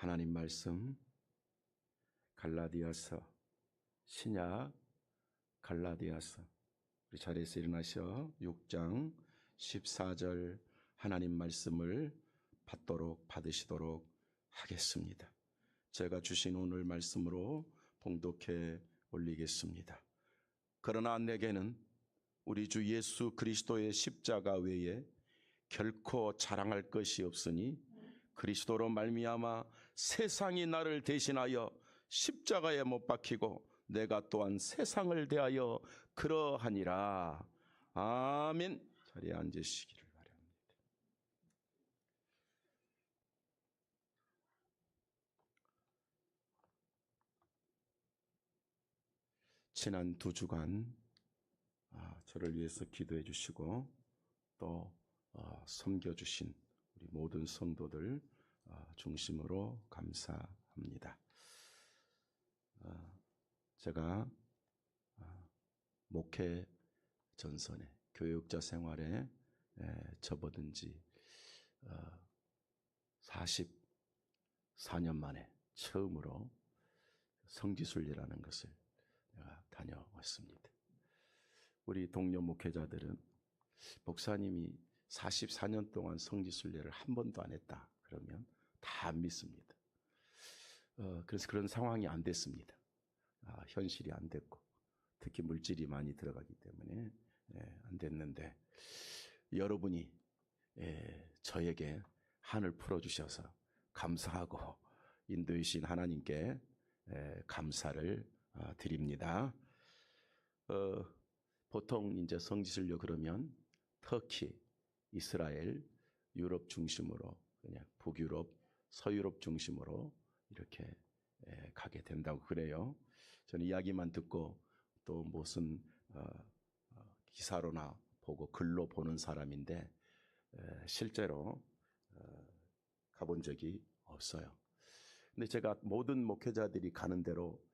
하나님 말씀 갈라디아서, 신약 갈라디아서, 우리 자리에서 일어나셔 6장 14절 하나님 말씀을 받으시도록 하겠습니다. 제가 주신 오늘 말씀으로 봉독해 올리겠습니다. 그러나 내게는 우리 주 예수 그리스도의 십자가 외에 결코 자랑할 것이 없으니 그리스도로 말미암아 세상이 나를 대신하여 십자가에 못 박히고 내가 또한 세상을 대하여 그러하니라. 아멘. 자리에 앉으시기를 바랍니다. 지난 2주간 저를 위해서 기도해 주시고 또 섬겨주신 우리 모든 성도들 중심으로 감사합니다. 제가 목회 전선에 교육자 생활에 접어든 지 44년 만에 처음으로 성지순례라는 것을 내가 다녀왔습니다. 우리 동료 목회자들은 목사님이 44년 동안 성지순례를 한 번도 안 했다 그러면 다 안 믿습니다. 그래서 그런 상황이 안 됐습니다. 현실이 안 됐고 특히 물질이 많이 들어가기 때문에 안 됐는데 여러분이 저에게 한을 풀어주셔서 감사하고 인도이신 하나님께 감사를 드립니다. 보통 이제 성지순례 그러면 터키, 이스라엘, 유럽 중심으로 그냥 북유럽, 서유럽 중심으로 이렇게 가게 된다고 그래요. 저는 이야기만 듣고 또 무슨 기사로나 보고 글로 보는 사람인데 실제로 가본 적이 없어요. 근데 제가 모든 목회자들이 가는 대로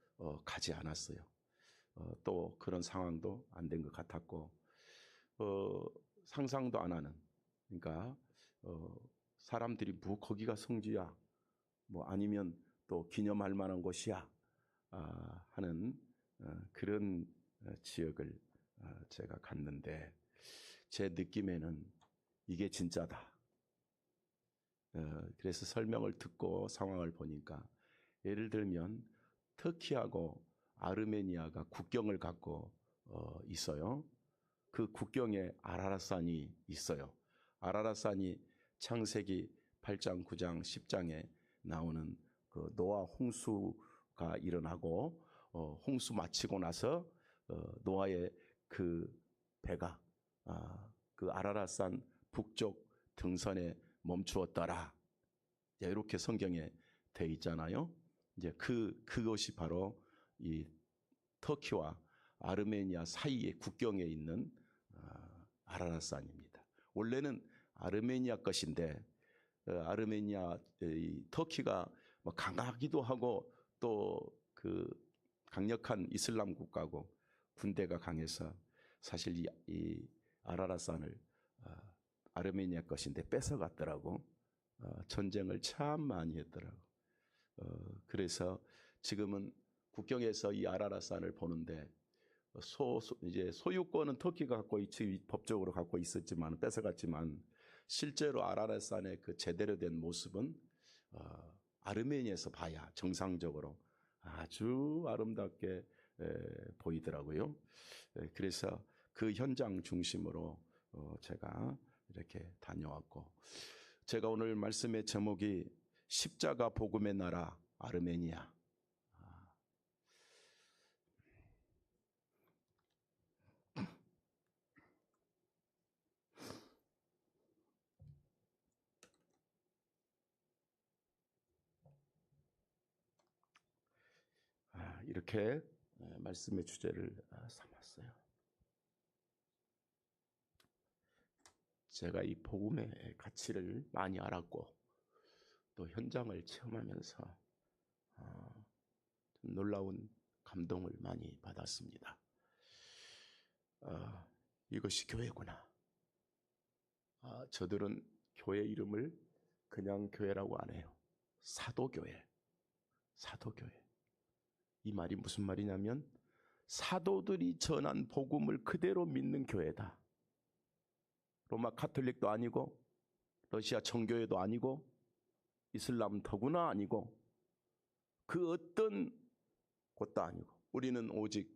가지 않았어요. 또 그런 상황도 안 된 것 같았고 상상도 안 하는, 그러니까 사람들이 거기가 성지야 뭐 아니면 또 기념할 만한 곳이야 하는 그런 지역을 제가 갔는데 제 느낌에는 이게 진짜다. 그래서 설명을 듣고 상황을 보니까 예를 들면 터키하고 아르메니아가 국경을 갖고 있어요. 그 국경에 아라랏산이 있어요. 아라랏산이 창세기 8장, 9장, 10장에 나오는 그 노아 홍수가 일어나고 홍수 마치고 나서 노아의 그 배가 그 아라랏산 북쪽 등선에 멈추었더라. 이렇게 성경에 돼 있잖아요. 이제 그것이 바로 이 터키와 아르메니아 사이의 국경에 있는 아라랏산입니다. 원래는 아르메니아 것인데 아르메니아, 터키가 강하기도 하고 또 그 강력한 이슬람 국가고 군대가 강해서 사실 이 아라랏산을 아르메니아 것인데 뺏어갔더라고. 전쟁을 참 많이 했더라고. 그래서 지금은 국경에서 이 아라랏산을 보는데 이제 소유권은 터키가 갖고 법적으로 갖고 있었지만 뺏어갔지만 실제로 아라랏산의 그 제대로 된 모습은 아르메니아에서 봐야 정상적으로 아주 아름답게 보이더라고요. 그래서 그 현장 중심으로 제가 이렇게 다녀왔고, 제가 오늘 말씀의 제목이 십자가 복음의 나라 아르메니아. 이렇게 말씀의 주제를 삼았어요. 제가 이 복음의 가치를 많이 알았고 또 현장을 체험하면서 좀 놀라운 감동을 많이 받았습니다. 이것이 교회구나. 저들은 교회 이름을 그냥 교회라고 안 해요. 사도교회. 이 말이 무슨 말이냐면 사도들이 전한 복음을 그대로 믿는 교회다. 로마 카톨릭도 아니고 러시아 정교회도 아니고 이슬람 더구나 아니고 그 어떤 곳도 아니고 우리는 오직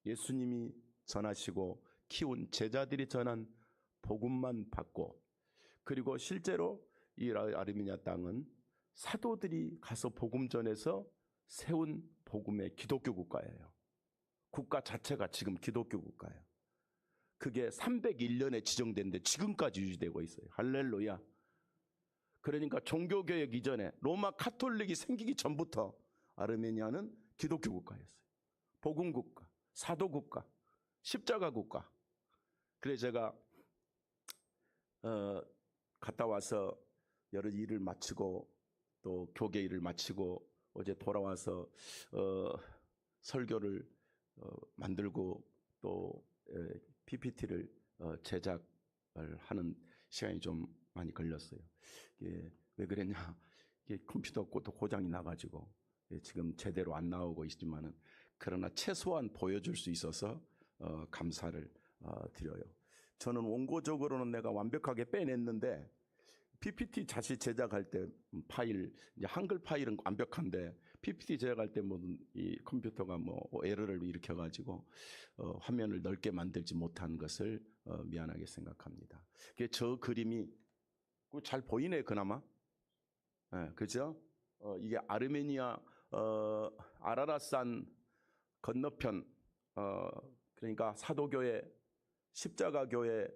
예수님이 전하시고 키운 제자들이 전한 복음만 받고, 그리고 실제로 이 아르메니아 땅은 사도들이 가서 복음 전해서 세운 복음의 기독교 국가예요. 국가 자체가 지금 기독교 국가예요. 그게 301년에 지정됐는데 지금까지 유지되고 있어요. 할렐루야. 그러니까 종교개혁 이전에 로마 카톨릭이 생기기 전부터 아르메니아는 기독교 국가였어요. 복음 국가, 사도 국가, 십자가 국가. 그래서 제가 갔다 와서 여러 일을 마치고 또 교계 일을 마치고 어제 돌아와서 설교를 만들고 또 PPT를 제작을 하는 시간이 좀 많이 걸렸어요. 이게 왜 그랬냐? 이게 컴퓨터 고장이 나가지고 지금 제대로 안 나오고 있지만은, 그러나 최소한 보여줄 수 있어서 감사를 드려요. 저는 원고적으로는 내가 완벽하게 빼냈는데 PPT 다시 제작할 때 파일, 이제 한글 파일은 완벽한데 PPT 제작할 때 뭐 이 컴퓨터가 뭐 에러를 일으켜가지고 화면을 넓게 만들지 못한 것을 미안하게 생각합니다. 저 그림이 잘 보이네 그나마. 네, 그죠? 이게 아르메니아 아라랏산 건너편, 그러니까 사도교회, 십자가교회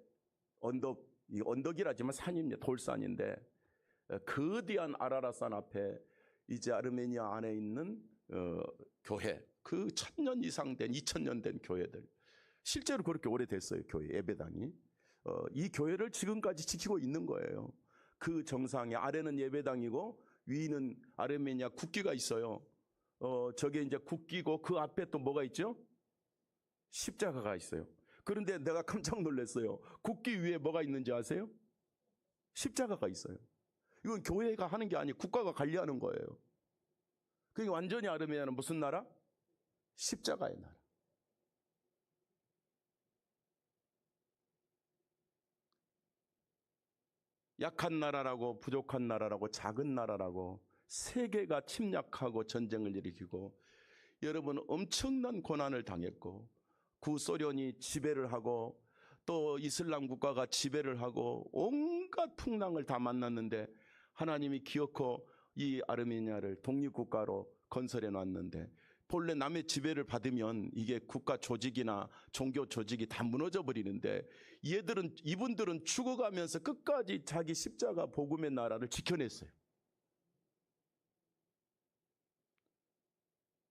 언덕이라지만 산입니다. 돌산인데 거대한 아라랏산 앞에 이제 아르메니아 안에 있는 교회, 그 1000년 이상 된 2000년 된 교회들, 실제로 그렇게 오래됐어요. 교회 예배당이. 이 교회를 지금까지 지키고 있는 거예요. 그 정상에 아래는 예배당이고 위는 아르메니아 국기가 있어요. 저게 이제 국기고 그 앞에 또 뭐가 있죠? 십자가가 있어요. 그런데 내가 깜짝 놀랐어요. 국기 위에 뭐가 있는지 아세요? 십자가가 있어요. 이건 교회가 하는 게 아니고 국가가 관리하는 거예요. 그게 완전히 아르메니아는 무슨 나라? 십자가의 나라. 약한 나라라고, 부족한 나라라고, 작은 나라라고, 세계가 침략하고 전쟁을 일으키고, 여러분 엄청난 고난을 당했고, 구소련이 지배를 하고 또 이슬람 국가가 지배를 하고 온갖 풍랑을 다 만났는데 하나님이 기어코 이 아르메니아를 독립국가로 건설해 놨는데, 본래 남의 지배를 받으면 이게 국가 조직이나 종교 조직이 다 무너져 버리는데 이분들은 죽어가면서 끝까지 자기 십자가 복음의 나라를 지켜냈어요.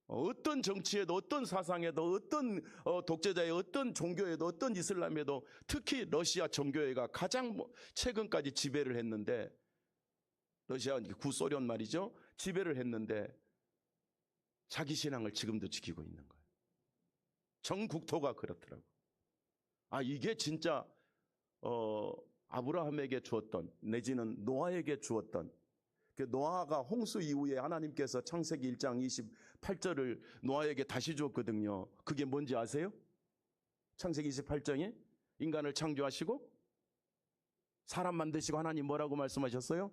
어떤 정치에도, 어떤 사상에도, 어떤 독재자의 어떤 종교에도, 어떤 이슬람에도, 특히 러시아 정교회가 가장 최근까지 지배를 했는데, 러시아 구소련 말이죠, 지배를 했는데 자기 신앙을 지금도 지키고 있는 거예요. 전 국토가 그렇더라고. 이게 진짜 아브라함에게 주었던, 내지는 노아에게 주었던, 노아가 홍수 이후에 하나님께서 창세기 1장 28절을 노아에게 다시 주었거든요. 그게 뭔지 아세요? 창세기 28장에 인간을 창조하시고 사람 만드시고 하나님 뭐라고 말씀하셨어요?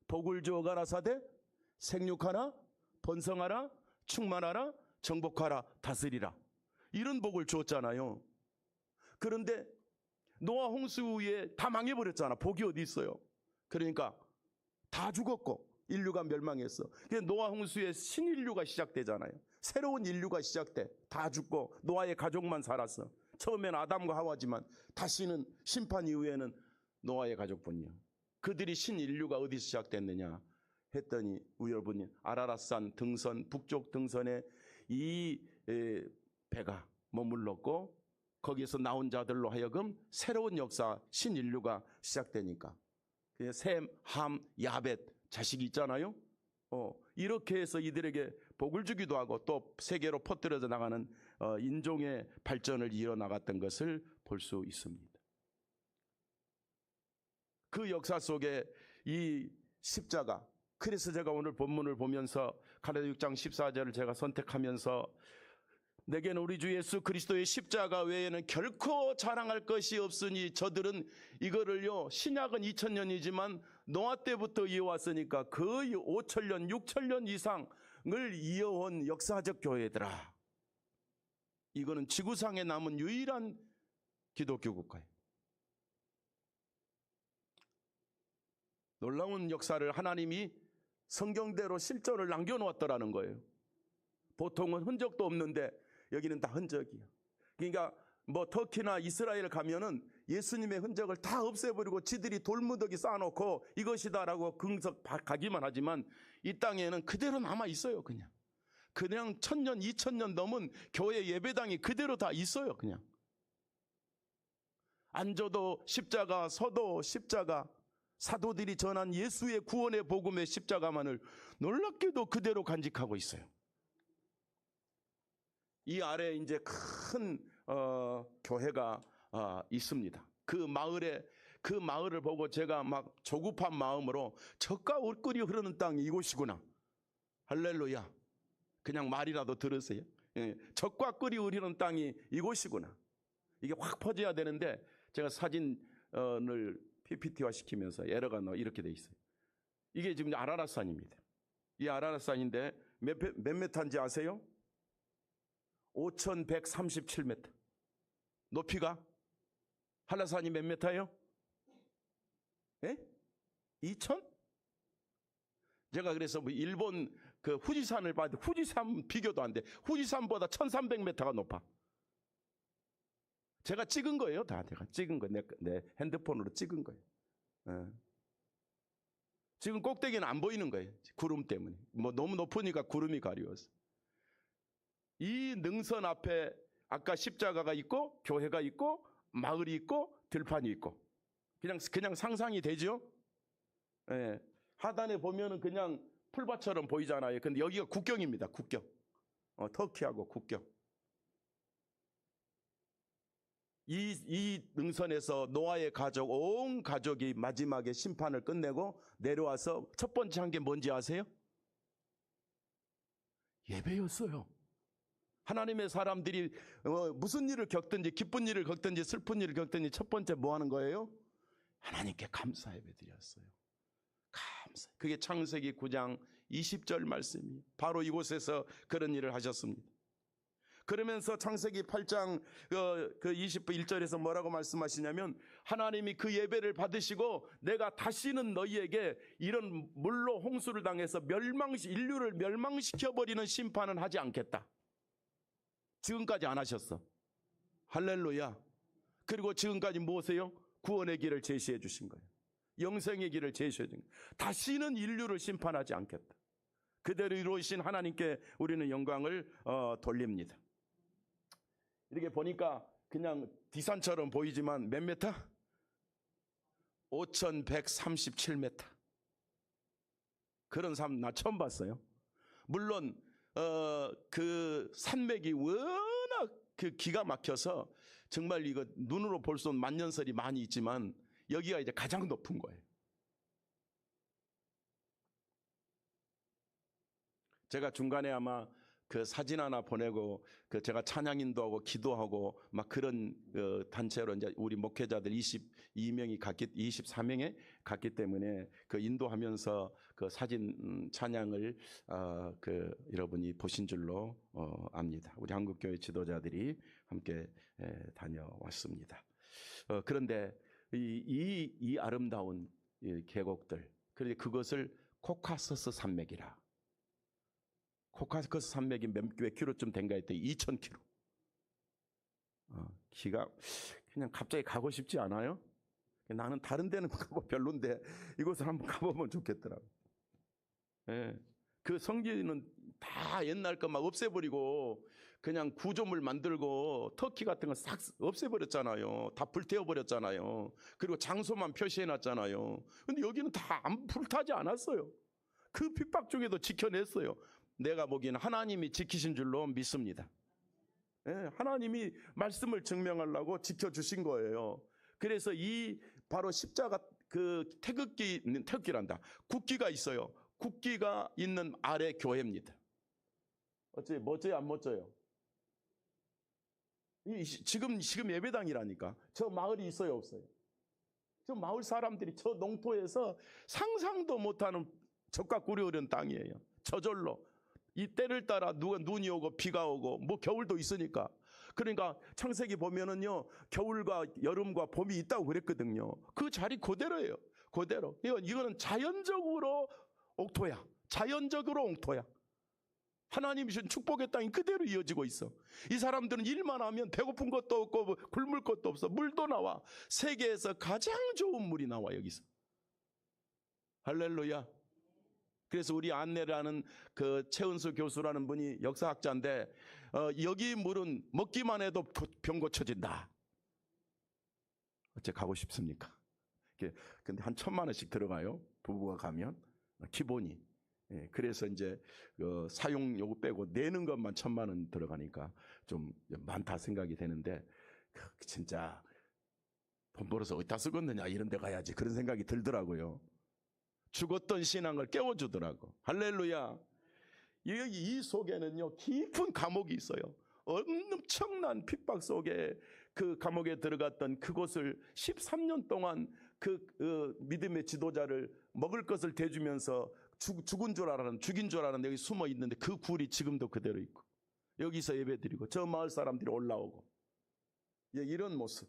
복을 주어 가라사대 생육하라, 번성하라, 충만하라, 정복하라, 다스리라. 이런 복을 주었잖아요. 그런데 노아 홍수 후에 다 망해버렸잖아. 복이 어디 있어요? 그러니까 다 죽었고 인류가 멸망했어. 노아 홍수에 신인류가 시작되잖아요. 새로운 인류가 시작돼. 다 죽고 노아의 가족만 살았어. 처음엔 아담과 하와지만 다시는 심판 이후에는 노아의 가족뿐이요. 그들이 신인류가 어디서 시작됐느냐 했더니 여러분이 아라랏산 등선, 북쪽 등선에 이 배가 머물렀고 거기에서 나온 자들로 하여금 새로운 역사, 신인류가 시작되니까 셈, 함, 야벳 자식이 있잖아요. 이렇게 해서 이들에게 복을 주기도 하고 또 세계로 퍼뜨려져 나가는 인종의 발전을 이어나갔던 것을 볼 수 있습니다. 그 역사 속에 이 십자가, 그래서 제가 오늘 본문을 보면서 갈라디아 6장 14절을 제가 선택하면서 내게는 우리 주 예수 그리스도의 십자가 외에는 결코 자랑할 것이 없으니 저들은 이거를요, 신약은 2000년이지만 노아 때부터 이어왔으니까 거의 5000년 6000년 이상을 이어온 역사적 교회더라. 이거는 지구상에 남은 유일한 기독교 국가예요. 놀라운 역사를 하나님이 성경대로 실존을 남겨놓았더라는 거예요. 보통은 흔적도 없는데 여기는 다 흔적이야. 그러니까 뭐 터키나 이스라엘 가면은 예수님의 흔적을 다 없애버리고 지들이 돌무더기 쌓아놓고 이것이다라고 긍석 가기만 하지만 이 땅에는 그대로 남아 있어요. 그냥 1000년 2000년 넘은 교회 예배당이 그대로 다 있어요. 그냥 앉아도 십자가, 서도 십자가, 사도들이 전한 예수의 구원의 복음의 십자가만을 놀랍게도 그대로 간직하고 있어요. 이 아래에 이제 큰 교회가 있습니다. 그 마을을 보고 제가 막 조급한 마음으로 젖과 울끓이 흐르는 땅이 이곳이구나. 할렐루야. 그냥 말이라도 들으세요. 젖과 꿀이 흐르는 땅이 이곳이구나. 이게 확 퍼져야 되는데 제가 사진을 PPT화 시키면서 에러가 이렇게 돼 있어요. 이게 지금 아라랏산입니다. 이 아라랏산인데 몇 메타인지 아세요? 5137m. 높이가 한라산이 몇 메타예요? 예? 2000? 제가 그래서 뭐 일본 그 후지산을 봤는데 후지산 비교도 안 돼. 후지산보다 1300m가 높아. 제가 찍은 거예요. 다 제가 찍은 거예요. 내 핸드폰으로 찍은 거예요. 지금 꼭대기는 안 보이는 거예요. 구름 때문에. 뭐 너무 높으니까 구름이 가려워서. 이 능선 앞에 아까 십자가가 있고 교회가 있고 마을이 있고 들판이 있고 그냥 상상이 되죠? 예. 하단에 보면은 그냥 풀밭처럼 보이잖아요. 근데 여기가 국경입니다. 국경. 터키하고 국경. 이 능선에서 노아의 가족, 온 가족이 마지막에 심판을 끝내고 내려와서 첫 번째 한 게 뭔지 아세요? 예배였어요. 하나님의 사람들이 무슨 일을 겪든지 기쁜 일을 겪든지 슬픈 일을 겪든지 첫 번째 뭐 하는 거예요? 하나님께 감사 예배 드렸어요. 감사. 그게 창세기 9장 20절 말씀이에요. 바로 이곳에서 그런 일을 하셨습니다. 그러면서 창세기 8장 그 21절에서 뭐라고 말씀하시냐면 하나님이 그 예배를 받으시고 내가 다시는 너희에게 이런 물로 홍수를 당해서 인류를 멸망시켜버리는 심판은 하지 않겠다. 지금까지 안 하셨어. 할렐루야. 그리고 지금까지 무엇이에요? 구원의 길을 제시해 주신 거예요. 영생의 길을 제시해 준 거예요. 다시는 인류를 심판하지 않겠다. 그대로 이루어진 하나님께 우리는 영광을 돌립니다. 이렇게 보니까 그냥 디산처럼 보이지만 몇 메타? 5137m. 그런 삶 나 처음 봤어요. 물론 그 산맥이 워낙 그 기가 막혀서 정말 이거 눈으로 볼 수 없는 만년설이 많이 있지만 여기가 이제 가장 높은 거예요. 제가 중간에 아마 그 사진 하나 보내고 그 제가 찬양 인도하고 기도하고 막 그런 단체로 이제 우리 목회자들 24명에 갔기 때문에 그 인도하면서 그 사진 찬양을 그 여러분이 보신 줄로 압니다. 우리 한국교회 지도자들이 함께 다녀왔습니다. 그런데 이 아름다운 계곡들, 그런데 그것을 코카서스 산맥이라. 코카서스 산맥이 몇 킬로쯤 된가 했더니 2000km. 기가 그냥 갑자기 가고 싶지 않아요? 나는 다른 데는 가고 별론데 이곳을 한번 가보면 좋겠더라고. 예. 그 성지는 다 옛날 거 막 없애버리고 그냥 구조물 만들고 터키 같은 거 싹 없애버렸잖아요. 다 불태워버렸잖아요. 그리고 장소만 표시해놨잖아요. 근데 여기는 다 불타지 않았어요. 그 핍박 중에도 지켜냈어요. 내가 보기에는 하나님이 지키신 줄로 믿습니다. 예, 하나님이 말씀을 증명하려고 지켜주신 거예요. 그래서 이 바로 십자가 그 태극기란다. 국기가 있어요. 국기가 있는 아래 교회입니다. 어째 멋져요, 안 멋져요? 지금 예배당이라니까. 저 마을이 있어요, 없어요? 저 마을 사람들이 저 농토에서 상상도 못하는 적과 꿀이 흐르는 땅이에요. 저절로 이 때를 따라 누가 눈이 오고 비가 오고 뭐 겨울도 있으니까. 그러니까 창세기 보면은요, 겨울과 여름과 봄이 있다고 그랬거든요. 그 자리 그대로예요. 그대로. 이거는 자연적으로 옥토야. 자연적으로 옥토야. 하나님이 주신 축복의 땅이 그대로 이어지고 있어. 이 사람들은 일만 하면 배고픈 것도 없고 굶을 것도 없어. 물도 나와. 세계에서 가장 좋은 물이 나와 여기서. 할렐루야. 그래서 우리 안내라는 그 최은수 교수라는 분이 역사학자인데 여기 물은 먹기만 해도 병 고쳐진다. 어째 가고 싶습니까? 근데 한 1,000만 원씩 들어가요. 부부가 가면 기본이. 예, 그래서 이제 사용 요구 빼고 내는 것만 1,000만 원 들어가니까 좀 많다 생각이 되는데 진짜 돈 벌어서 어디다 쓰겠느냐 이런 데 가야지 그런 생각이 들더라고요. 죽었던 신앙을 깨워주더라고. 할렐루야. 이 속에는요 깊은 감옥이 있어요. 엄청난 핍박 속에 그 감옥에 들어갔던 그곳을 13년 동안 그 믿음의 지도자를 먹을 것을 대주면서 죽인 줄 알았는데 여기 숨어 있는데 그 굴이 지금도 그대로 있고 여기서 예배드리고 저 마을 사람들이 올라오고 이런 모습.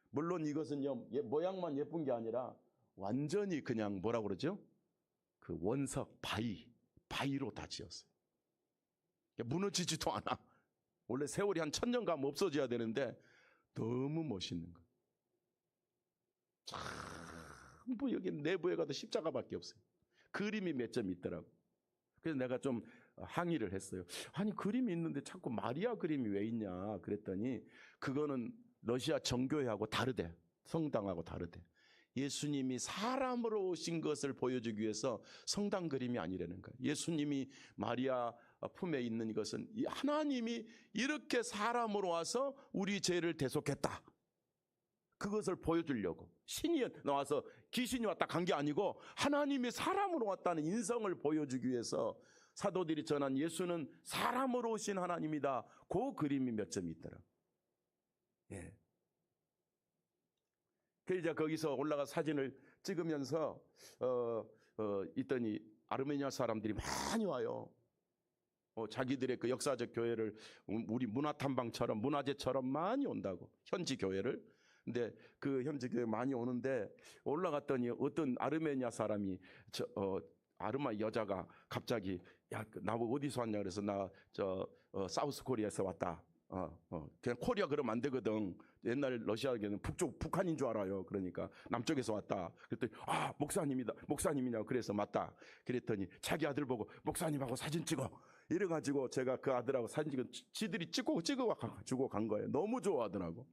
물론 이것은요 모양만 예쁜 게 아니라 완전히 그냥 뭐라 그러죠? 그 원석 바위로 다 지었어요. 무너지지도 않아. 원래 세월이 한 1,000년 가면 없어져야 되는데 너무 멋있는 거예요. 전부 여기 내부에 가도 십자가밖에 없어요. 그림이 몇 점 있더라고. 그래서 내가 좀 항의를 했어요. 아니 그림이 있는데 자꾸 마리아 그림이 왜 있냐 그랬더니 그거는 러시아 정교회하고 다르대. 성당하고 다르대. 예수님이 사람으로 오신 것을 보여주기 위해서 성당 그림이 아니라는 거예요. 예수님이 마리아 품에 있는 것은 하나님이 이렇게 사람으로 와서 우리 죄를 대속했다. 그것을 보여주려고. 신이 나와서 귀신이 왔다 간 게 아니고 하나님이 사람으로 왔다는 인성을 보여주기 위해서 사도들이 전한 예수는 사람으로 오신 하나님이다. 그 그림이 몇 점 있더라. 예. 그래서 거기서 올라가 사진을 찍으면서 있더니 아르메니아 사람들이 많이 와요. 자기들의 그 역사적 교회를 우리 문화탐방처럼 문화재처럼 많이 온다고. 현지 교회를. 근데 그 현지 교회 많이 오는데 올라갔더니 어떤 아르메니아 사람이 아르마 여자가 갑자기 야 나보고 어디서 왔냐 그래서 나 사우스 코리아에서 왔다. 그냥 코리아 그러면 안 되거든. 옛날 러시아에는 북한인 줄 알아요. 그러니까 남쪽에서 왔다. 그랬더니 목사님이냐고 그래서 맞다. 그랬더니 자기 아들 보고 목사님하고 사진 찍어. 이래가지고 제가 그 아들하고 사진 찍은 지들이 찍고 주고 간 거예요. 너무 좋아하더라고.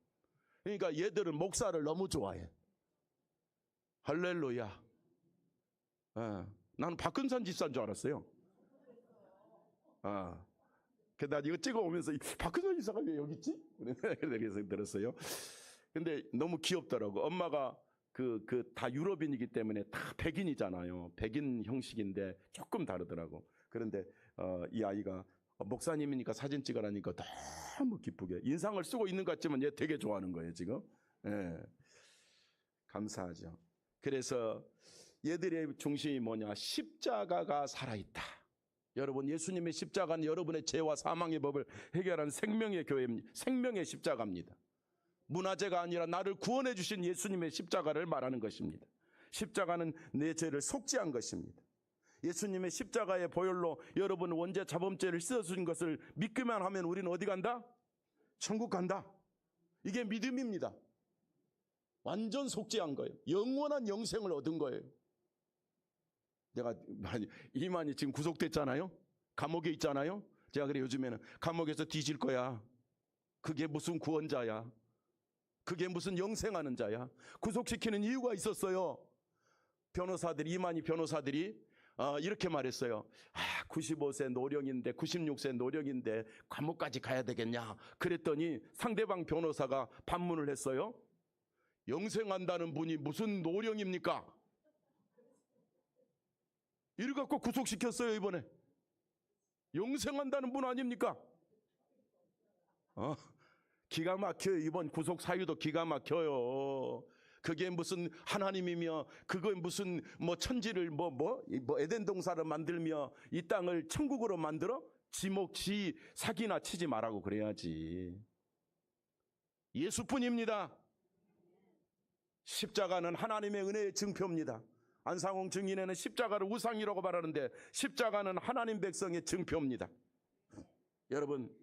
그러니까 얘들은 목사를 너무 좋아해. 할렐루야. 나는 박근선 집사인 줄 알았어요. 나 이거 찍어오면서 박근선 집사가 왜 여기 있지? 그래서 들었어요. 근데 너무 귀엽더라고. 엄마가 다 유럽인이기 때문에 다 백인이잖아요. 백인 형식인데 조금 다르더라고. 그런데 이 아이가 목사님이니까 사진 찍으라니까 너무 기쁘게 인상을 쓰고 있는 것 같지만 얘 되게 좋아하는 거예요 지금. 예. 감사하죠. 그래서 얘들의 중심이 뭐냐? 십자가가 살아있다. 여러분 예수님의 십자가는 여러분의 죄와 사망의 법을 해결하는 생명의 교회입니다. 생명의 십자가입니다. 문화재가 아니라 나를 구원해 주신 예수님의 십자가를 말하는 것입니다. 십자가는 내 죄를 속죄한 것입니다. 예수님의 십자가의 보혈로 여러분 원죄 자범죄를 씻어주신 것을 믿기만 하면 우리는 어디 간다? 천국 간다. 이게 믿음입니다. 완전 속죄한 거예요. 영원한 영생을 얻은 거예요. 내가 이만희 지금 구속됐잖아요. 감옥에 있잖아요. 제가 그래 요즘에는 감옥에서 뒤질 거야. 그게 무슨 구원자야. 그게 무슨 영생하는 자야. 구속시키는 이유가 있었어요. 이만희 변호사들이 이렇게 말했어요. 95세 노령인데 96세 노령인데 감옥까지 가야 되겠냐. 그랬더니 상대방 변호사가 반문을 했어요. 영생한다는 분이 무슨 노령입니까? 이를 갖고 구속시켰어요. 이번에 영생한다는 분 아닙니까? 기가 막혀요. 이번 구속 사유도 기가 막혀요. 그게 무슨 하나님이며, 그거 무슨 뭐 천지를 뭐 에덴 동산을 만들며 이 땅을 천국으로 만들어? 지 사기나 치지 말라고 그래야지. 예수뿐입니다. 십자가는 하나님의 은혜의 증표입니다. 안상홍 증인에는 십자가를 우상이라고 말하는데 십자가는 하나님 백성의 증표입니다. 여러분,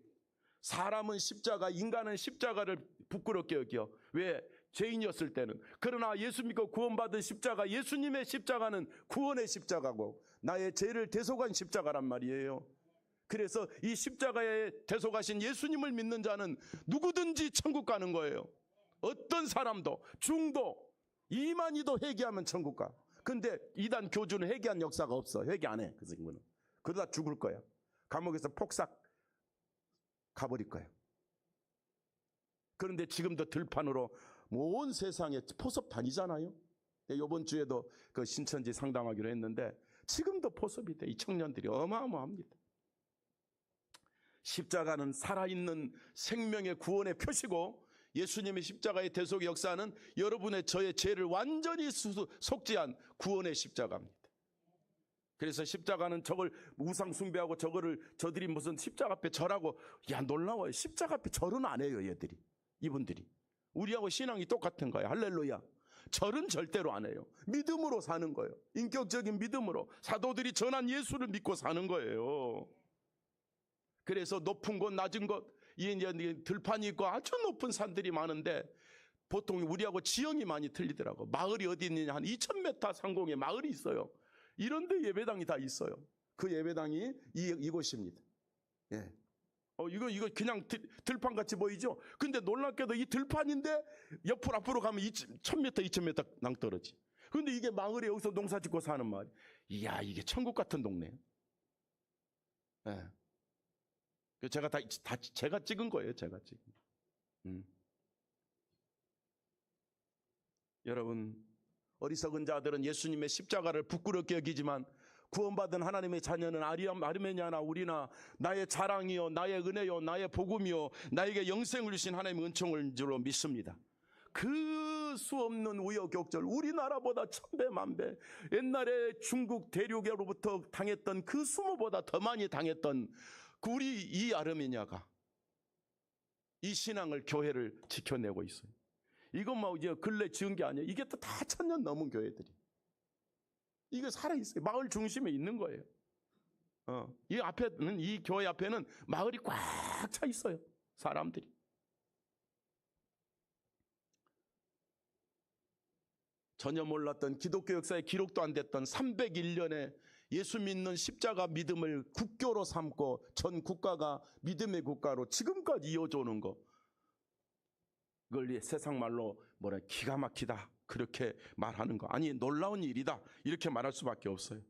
사람은 십자가, 인간은 십자가를 부끄럽게 여겨. 왜? 죄인이었을 때는. 그러나 예수 믿고 구원받은 십자가, 예수님의 십자가는 구원의 십자가고 나의 죄를 대속한 십자가란 말이에요. 그래서 이 십자가에 대속하신 예수님을 믿는 자는 누구든지 천국 가는 거예요. 어떤 사람도, 중도, 이만희도 회개하면 천국 가. 근데 이단 교주는 회개한 역사가 없어. 회개 안 해. 그 친구는. 그러다 죽을 거야. 감옥에서 폭삭 가버릴 거예요. 그런데 지금도 들판으로 온 세상에 포섭 다니잖아요. 이번 주에도 그 신천지 상담하기로 했는데 지금도 포섭이 돼. 이 청년들이 어마어마합니다. 십자가는 살아있는 생명의 구원의 표시고 예수님의 십자가의 대속 역사는 여러분의 저의 죄를 완전히 속죄한 구원의 십자가입니다. 그래서 십자가는 저걸 우상 숭배하고 저들이 무슨 십자가 앞에 절하고, 야, 놀라워요. 십자가 앞에 절은 안 해요. 얘들이, 이분들이. 우리하고 신앙이 똑같은 거예요. 할렐루야. 절은 절대로 안 해요. 믿음으로 사는 거예요. 인격적인 믿음으로 사도들이 전한 예수를 믿고 사는 거예요. 그래서 높은 곳 낮은 곳, 이 들판이 있고 아주 높은 산들이 많은데 보통 우리하고 지형이 많이 틀리더라고. 마을이 어디 있느냐, 한 2000m 상공에 마을이 있어요. 이런데 예배당이 다 있어요. 그 예배당이 이곳입니다. 예. 이거 그냥 들판같이 보이죠? 근데 놀랍게도 이 들판인데 옆으로 앞으로 가면 1000m, 2000m 낭떠러지. 근데 이게 마을에 여기서 농사 짓고 사는 마을. 이야, 이게 천국 같은 동네예요. 예. 제가 제가 찍은 거예요. 제가 찍은. 여러분, 어리석은 자들은 예수님의 십자가를 부끄럽게 여기지만 구원받은 하나님의 자녀는 아르메니아나 우리나 나의 자랑이요, 나의 은혜요, 나의 복음이요, 나에게 영생을 주신 하나님의 은총을 줄로 믿습니다. 그 수 없는 우여곡절, 우리나라보다 1000배 만배, 옛날에 중국 대륙으로부터 당했던 그 수모보다 더 많이 당했던 우리 이 아르메니아가 이 신앙을, 교회를 지켜내고 있어요. 이건 뭐 이제 근래 지은 게 아니에요. 이게 또 다 1000년 넘은 교회들이. 이게 살아있어요. 마을 중심에 있는 거예요. 이 교회 앞에는 마을이 꽉 차 있어요. 사람들이. 전혀 몰랐던 기독교 역사에 기록도 안 됐던 301년에 예수 믿는 십자가 믿음을 국교로 삼고 전 국가가 믿음의 국가로 지금까지 이어져 오는 거. 그걸 세상 말로 기가 막히다 그렇게 말하는 거. 아니, 놀라운 일이다 이렇게 말할 수밖에 없어요.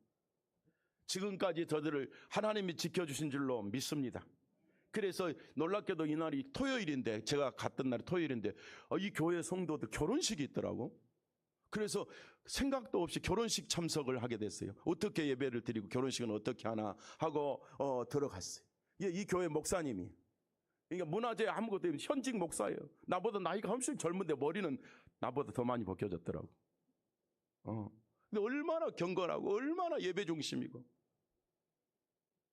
지금까지 저들을 하나님이 지켜주신 줄로 믿습니다. 그래서 놀랍게도 이날이 토요일인데, 제가 갔던 날이 토요일인데 이 교회 성도들 결혼식이 있더라고. 그래서 생각도 없이 결혼식 참석을 하게 됐어요. 어떻게 예배를 드리고 결혼식은 어떻게 하나 하고 들어갔어요. 이 교회 목사님이, 그러니까 문화재 아무것도 없는 현직 목사예요. 나보다 나이가 훨씬 젊은데 머리는 나보다 더 많이 벗겨졌더라고. 근데 얼마나 경건하고 얼마나 예배 중심이고.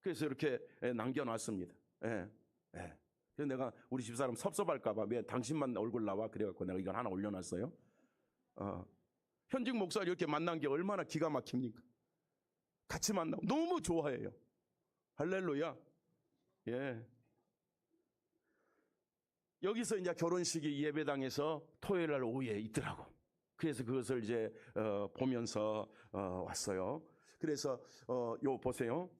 그래서 이렇게 남겨놨습니다. 예. 그래서 내가 우리 집사람 섭섭할까봐 왜 당신만 얼굴 나와 그래갖고 내가 이걸 하나 올려놨어요. 현직 목사를 이렇게 만난 게 얼마나 기가 막힙니까? 같이 만나고 너무 좋아해요. 할렐루야. 예. 여기서 이제 결혼식이 예배당에서 토요일 날 오후에 있더라고. 그래서 그것을 이제 보면서 왔어요. 그래서 요 보세요.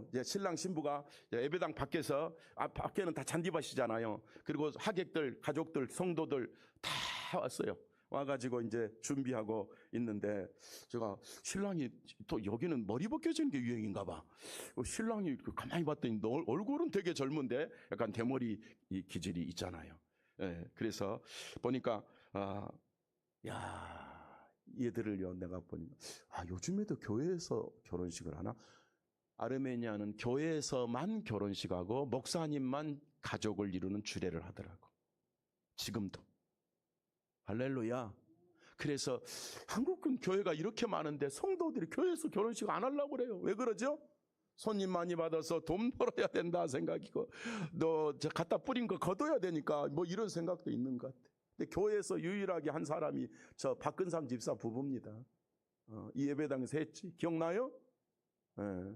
이제 신랑 신부가 예배당 밖에서, 밖에는 다 잔디밭이잖아요. 그리고 하객들, 가족들, 성도들 다 왔어요. 와가지고 이제 준비하고 있는데, 제가 신랑이 또 여기는 머리 벗겨지는 게 유행인가 봐. 신랑이 가만히 봤더니 얼굴은 되게 젊은데 약간 대머리 기질이 있잖아요. 예, 그래서 보니까 야, 얘들을요, 내가 보니까 요즘에도 교회에서 결혼식을 하나? 아르메니아는 교회에서만 결혼식하고 목사님만 가족을 이루는 주례를 하더라고. 지금도. 할렐루야. 그래서 한국은 교회가 이렇게 많은데 성도들이 교회에서 결혼식 안 하려고 그래요. 왜 그러죠? 손님 많이 받아서 돈 벌어야 된다 생각이고, 너 갖다 뿌린 거 걷어야 되니까 뭐 이런 생각도 있는 것 같아. 근데 교회에서 유일하게 한 사람이 저 박근삼 집사 부부입니다. 이 예배당에서 했지. 기억나요? 예.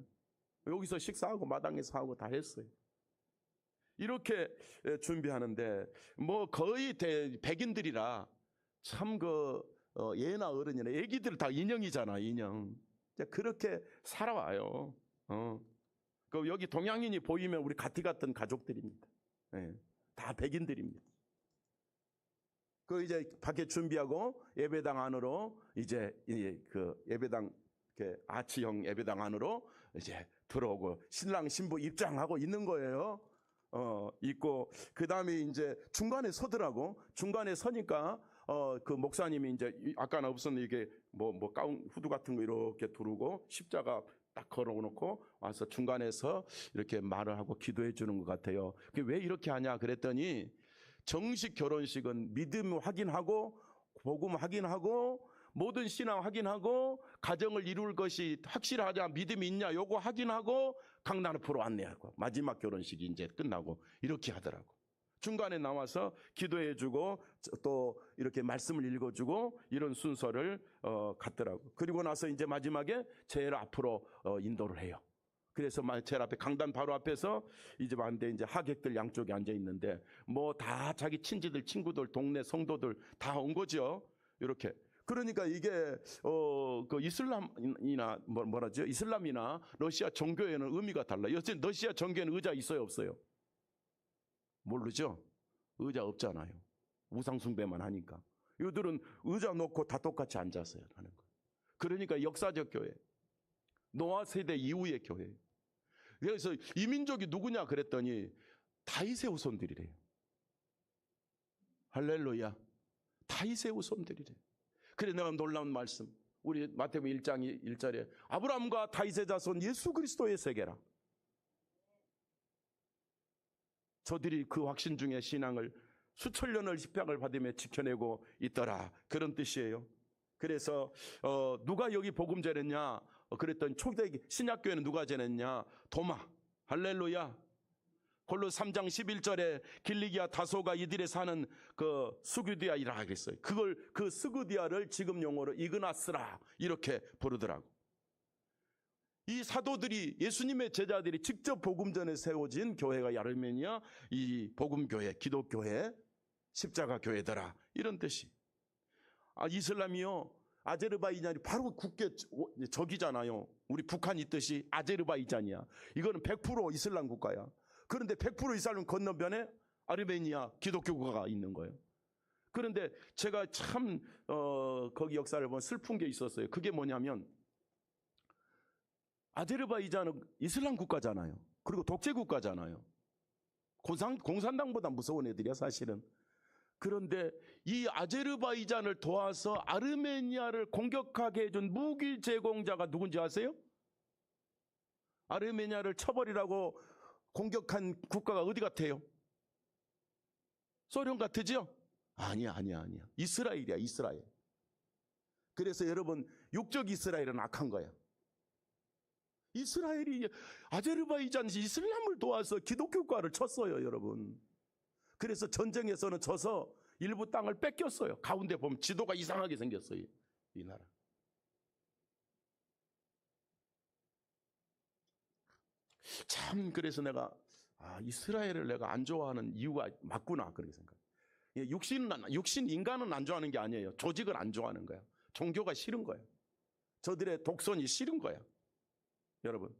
여기서 식사하고 마당에서 하고 다 했어요. 이렇게 준비하는데 뭐 거의 백인들이라 참 예나 어른이나 애기들 다 인형이잖아, 인형. 그렇게 살아와요. 그 여기 동양인이 보이면 우리 같은 가족들입니다. 예, 다 백인들입니다. 그 이제 밖에 준비하고 예배당 안으로 이제 그 예배당 아치형 예배당 안으로 이제 들어오고 신랑 신부 입장하고 있는 거예요. 있고 그 다음에 이제 중간에 서더라고. 중간에 서니까 그 목사님이 이제 아까는 없었는데 이게 뭐 가운 후드 같은 거 이렇게 두르고 십자가 딱 걸어놓고 와서 중간에서 이렇게 말을 하고 기도해 주는 것 같아요. 그게 왜 이렇게 하냐 그랬더니 정식 결혼식은 믿음 확인하고 복음 확인하고 모든 신앙 확인하고 가정을 이룰 것이 확실하냐 믿음이 있냐 요거 확인하고 강단 앞으로 안내하고 마지막 결혼식이 이제 끝나고 이렇게 하더라고. 중간에 나와서 기도해주고 또 이렇게 말씀을 읽어주고 이런 순서를 갖더라고. 그리고 나서 이제 마지막에 제일 앞으로 인도를 해요. 그래서 제일 앞에 강단 바로 앞에서 이제 봤는데 이제 하객들 양쪽에 앉아 있는데 뭐 다 자기 친지들 친구들 동네 성도들 다 온 거죠. 이렇게. 그러니까 이게 그 이슬람이나 뭐라죠? 이슬람이나 러시아 종교에는 의미가 달라요. 여튼 러시아 종교에는 의자 있어요, 없어요? 모르죠? 의자 없잖아요. 우상 숭배만 하니까. 이들은 의자 놓고 다 똑같이 앉아서 하는 거예요. 그러니까 역사적 교회. 노아 세대 이후의 교회. 그래서 이 민족이 누구냐 그랬더니 다윗의 후손들이래요. 할렐루야. 다윗의 후손들이래요. 그래 내가 놀라운 말씀. 우리 마태복음 1장 1절에 아브라함과 다윗의 자손 예수 그리스도의 세계라. 저들이 그 확신 중에 신앙을 수천 년을 십박을 받으며 지켜내고 있더라. 그런 뜻이에요. 그래서 누가 여기 복음 전했냐? 그랬더니 초대기 신약교회는 누가 전했냐? 도마. 할렐루야. 골로 3장 11절에 길리기아 다소가 이들에 사는 그 스구디아이라 하겠어요. 그걸 그 스구디아를 지금 용어로 이그나스라 이렇게 부르더라고. 이 사도들이 예수님의 제자들이 직접 복음전에 세워진 교회가 아르메니아 이 복음교회 기독교회 십자가교회더라 이런 뜻이. 이슬람이요 아제르바이잔이 바로 국계 적이잖아요. 우리 북한 있듯이 아제르바이잔이야. 이거는 100% 이슬람 국가야. 그런데 100% 이슬람 건너편에 아르메니아 기독교 국가가 있는 거예요. 그런데 제가 참 거기 역사를 보면 슬픈 게 있었어요. 그게 뭐냐면 아제르바이잔은 이슬람 국가잖아요. 그리고 독재 국가잖아요. 공산당보다 무서운 애들이야 사실은. 그런데 이 아제르바이잔을 도와서 아르메니아를 공격하게 해준 무기 제공자가 누군지 아세요? 아르메니아를 쳐버리라고 공격한 국가가 어디 같아요? 소련 같으죠? 아니야. 이스라엘이야, 이스라엘. 그래서 여러분 육적 이스라엘은 악한 거야. 이스라엘이 아제르바이잔이 이슬람을 도와서 기독교 국가를 쳤어요, 여러분. 그래서 전쟁에서는 져서 일부 땅을 뺏겼어요. 가운데 보면 지도가 이상하게 생겼어요, 이 나라. 참 그래서 내가 이스라엘을 내가 안 좋아하는 이유가 맞구나 그렇게 생각해요. 육신 인간은 안 좋아하는 게 아니에요. 조직을 안 좋아하는 거야. 종교가 싫은 거야. 저들의 독선이 싫은 거야. 여러분.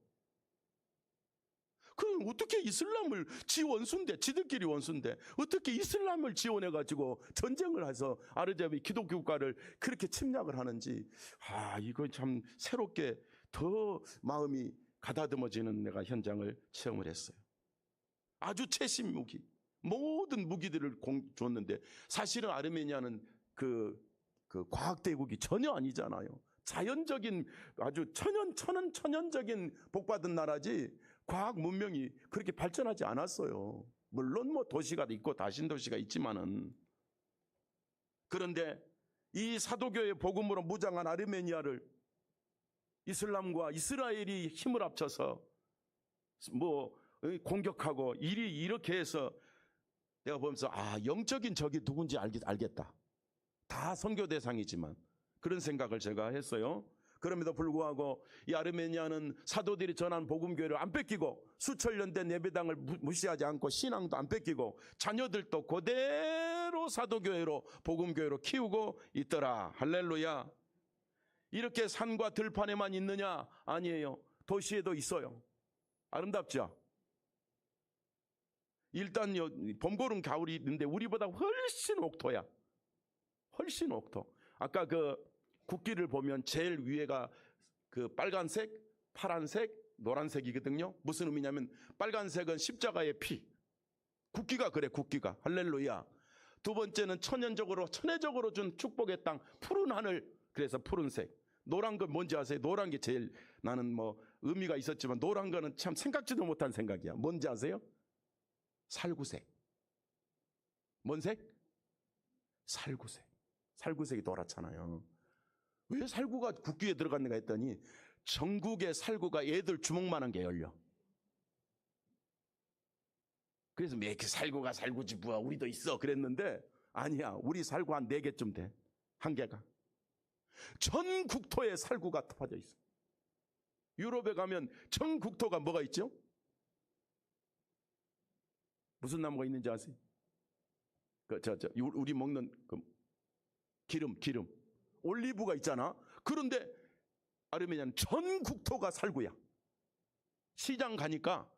그럼 어떻게 이슬람을 원수인데 지들끼리 원수인데 어떻게 이슬람을 지원해가지고 전쟁을 해서 아르제비 기독교 국가를 그렇게 침략을 하는지 이건 참 새롭게 더 마음이 가다듬어지는 내가 현장을 체험을 했어요. 아주 최신 무기 모든 무기들을 줬는데 사실은 아르메니아는 그 그 과학대국이 전혀 아니잖아요. 자연적인 아주 천연적인 복받은 나라지 과학 문명이 그렇게 발전하지 않았어요. 물론 뭐 도시가 있고 다신도시가 있지만은. 그런데 이 사도교의 복음으로 무장한 아르메니아를 이슬람과 이스라엘이 힘을 합쳐서 뭐 공격하고 일이 이렇게 해서 내가 보면서 영적인 적이 누군지 알겠다. 다 선교 대상이지만 그런 생각을 제가 했어요. 그럼에도 불구하고 이 아르메니아는 사도들이 전한 복음교회를 안 뺏기고 수천 년 된 예배당을 무시하지 않고 신앙도 안 뺏기고 자녀들도 그대로 사도교회로 복음교회로 키우고 있더라. 할렐루야. 이렇게 산과 들판에만 있느냐? 아니에요. 도시에도 있어요. 아름답죠? 일단 봄고름 가을이 있는데 우리보다 훨씬 옥토야. 훨씬 옥토. 아까 그 국기를 보면 제일 위에가 그 빨간색, 파란색, 노란색이거든요. 무슨 의미냐면 빨간색은 십자가의 피. 국기가 그래, 국기가. 할렐루야. 두 번째는 천혜적으로 준 축복의 땅, 푸른 하늘. 그래서 푸른색. 노란 건 뭔지 아세요? 노란 게 제일 나는 뭐 의미가 있었지만 노란 거는 참 생각지도 못한 생각이야. 뭔지 아세요? 살구색. 뭔 색? 살구색. 살구색이 노랗잖아요. 왜 살구가 국기에 들어갔는가 했더니 전국의 살구가 애들 주먹만한 게 열려. 그래서 왜 이렇게 살구가 살구지 뭐야 우리도 있어 그랬는데 아니야. 우리 살구 한 4개쯤 돼. 한 개가. 전 국토에 살구가 퍼져 있어. 유럽에 가면 전 국토가 뭐가 있죠? 무슨 나무가 있는지 아세요? 우리 먹는 기름. 올리브가 있잖아. 그런데 아르메니아는 전 국토가 살구야. 시장 가니까